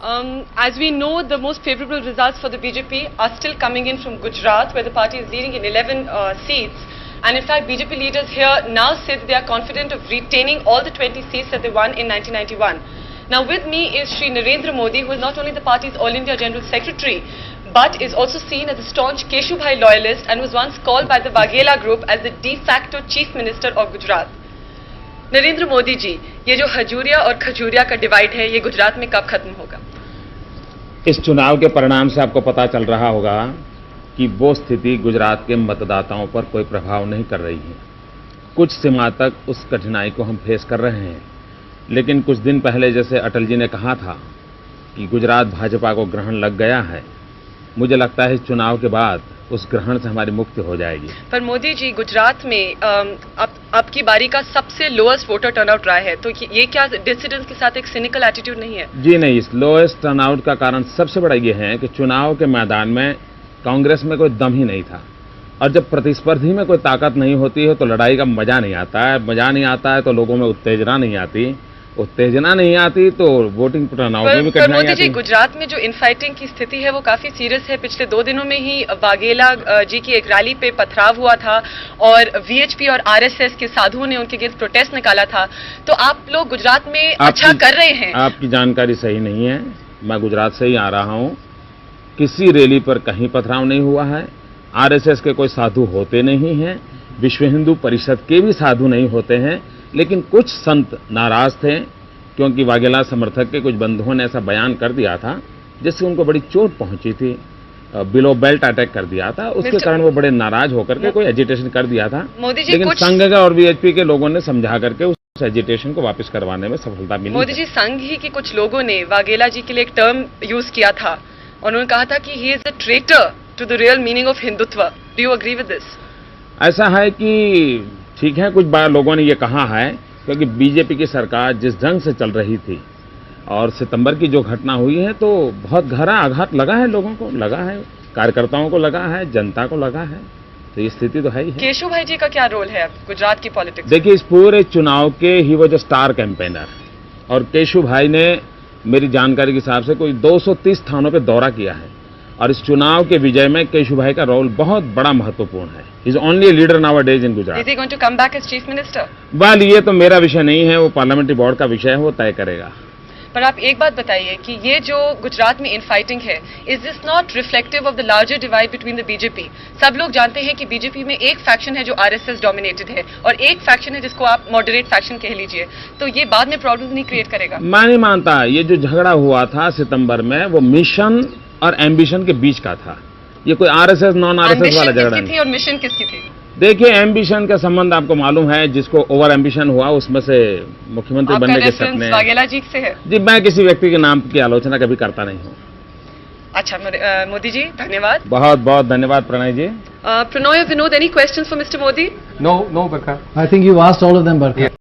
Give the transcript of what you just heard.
As we know, the most favorable results for the BJP are still coming in from Gujarat, where the party is leading in 11 seats. And in fact, BJP leaders here now say that they are confident of retaining all the 20 seats that they won in 1991. Now with me is Shri Narendra Modi, who is not only the party's All India General Secretary, but is also seen as a staunch Keshubhai loyalist and was once called by the Waghela group as the de facto Chief Minister of Gujarat. Narendra Modi ji, ये जो हजूरिया और खजूरिया का divide है, ये गुजरात में कब खत्म होगा? इस चुनाव के परिणाम से आपको पता चल रहा होगा कि वो स्थिति गुजरात के मतदाताओं पर कोई प्रभाव नहीं कर रही है। कुछ सीमा तक उस कठिनाई को हम फेस कर रहे हैं, लेकिन कुछ दिन पहले जैसे अटल जी ने कहा था कि गुजरात भाजपा को ग्रहण लग गया है, मुझे लगता है इस चुनाव के बाद उस ग्रहण से हमारी मुक्ति हो जाएगी। पर मोदी जी, गुजरात में अब की बारी का सबसे लोएस्ट वोटर टर्नआउट रहा है, तो ये क्या डिसिडेंट्स के साथ एक सिनिकल एटीट्यूड नहीं है? जी नहीं, इस लोएस्ट टर्नआउट का कारण सबसे बड़ा ये है कि चुनाव के मैदान में कांग्रेस में कोई दम ही नहीं था, और जब प्रतिस्पर्धी में कोई ताकत नहीं होती है तो लड़ाई का मजा नहीं आता है। मजा नहीं आता है तो लोगों में उत्तेजना नहीं आती, तो वोटिंग टर्नआउट में भी कठिनाई आती है। मोदी जी, गुजरात में जो इनफाइटिंग की स्थिति है वो काफी सीरियस है। पिछले 2 दिनों में ही वाघेला जी की एक रैली पे पथराव हुआ था और वीएचपी और आरएसएस के साधुओं ने उनके अगेंस्ट प्रोटेस्ट निकाला था। तो आप लोग गुजरात में अच्छा कर रहे हैं? आपकी जानकारी सही नहीं है। मैं गुजरात से ही आ रहा हूं, किसी रैली पर कहीं पथराव नहीं हुआ है। आरएसएस के कोई साधु होते नहीं हैं, विश्व हिंदू परिषद के भी साधु नहीं होते हैं, लेकिन कुछ संत नाराज थे क्योंकि वाघेला समर्थक के कुछ बंधुओं ने ऐसा बयान कर दिया था जिससे उनको बड़ी चोट पहुंची थी, बिलो बेल्ट अटैक कर दिया था, उसके कारण वो बड़े नाराज होकर के कोई एजिटेशन कर दिया था। लेकिन संघ और वीएचपी के लोगों ने समझा करके उस एजिटेशन को वापस करवाने में सफलता मिली। मोदी जी, संघ ही के कुछ लोगों ने वाघेला जी के लिए एक टर्म यूज किया था, उन्होंने कहा था कि he is a traitor to the real meaning of Hindutva. Do you agree with this? ऐसा है कि ठीक है, कुछ बार लोगों ने ये कहा है, क्योंकि बीजेपी की सरकार जिस ढंग से चल रही थी और सितंबर की जो घटना हुई है तो बहुत गहरा आघात लगा है, लोगों को लगा है, कार्यकर्ताओं को लगा है, जनता को लगा है, तो ये स्थिति तो है ही है। केशुभाई जी का क्या रोल है गुजरात की पॉलिटिक्स? देखिए, इस पूरे चुनाव के ही वो जो स्टार कैंपेनर, और केशुभाई ने मेरी जानकारी के हिसाब से कोई 230 स्थानों पर दौरा किया है, और इस चुनाव के विजय में केशुभाई का रोल बहुत बड़ा महत्वपूर्ण है। Is only leader nowadays in Gujarat. Is he going to come back as chief minister? Well, ये तो मेरा विषय नहीं है, वो पार्लियामेंट्री बोर्ड का विषय है, वो तय करेगा। पर आप एक बात बताइए कि ये जो गुजरात में इनफाइटिंग है, is this not reflective of the larger divide between the BJP? सब लोग जानते हैं कि बीजेपी में एक फैक्शन है जो आरएसएस डोमिनेटेड है और एक फैक्शन है जिसको आप मॉडरेट फैक्शन कह लीजिए, तो ये बाद में प्रॉब्लम नहीं क्रिएट करेगा? मैं नहीं मानता। ये जो झगड़ा हुआ था सितंबर में, वो मिशन और एम्बिशन के बीच का था, ये कोई आरएसएस नॉन आरएसएस वाला झगड़ा नहीं। और मिशन किसकी थी? देखिए, एम्बिशन का संबंध आपको मालूम है, जिसको ओवर एम्बिशन हुआ उसमें से मुख्यमंत्री बनने के सपने वाघेला जी से है। जी, मैं किसी व्यक्ति के नाम की आलोचना कभी करता नहीं हूँ। अच्छा, मोदी जी धन्यवाद। बहुत बहुत धन्यवाद प्रणय जी। Pranoy or Vinod, any questions for Mr. Modi? No, Barkha. I think you've asked all of them, Barkha.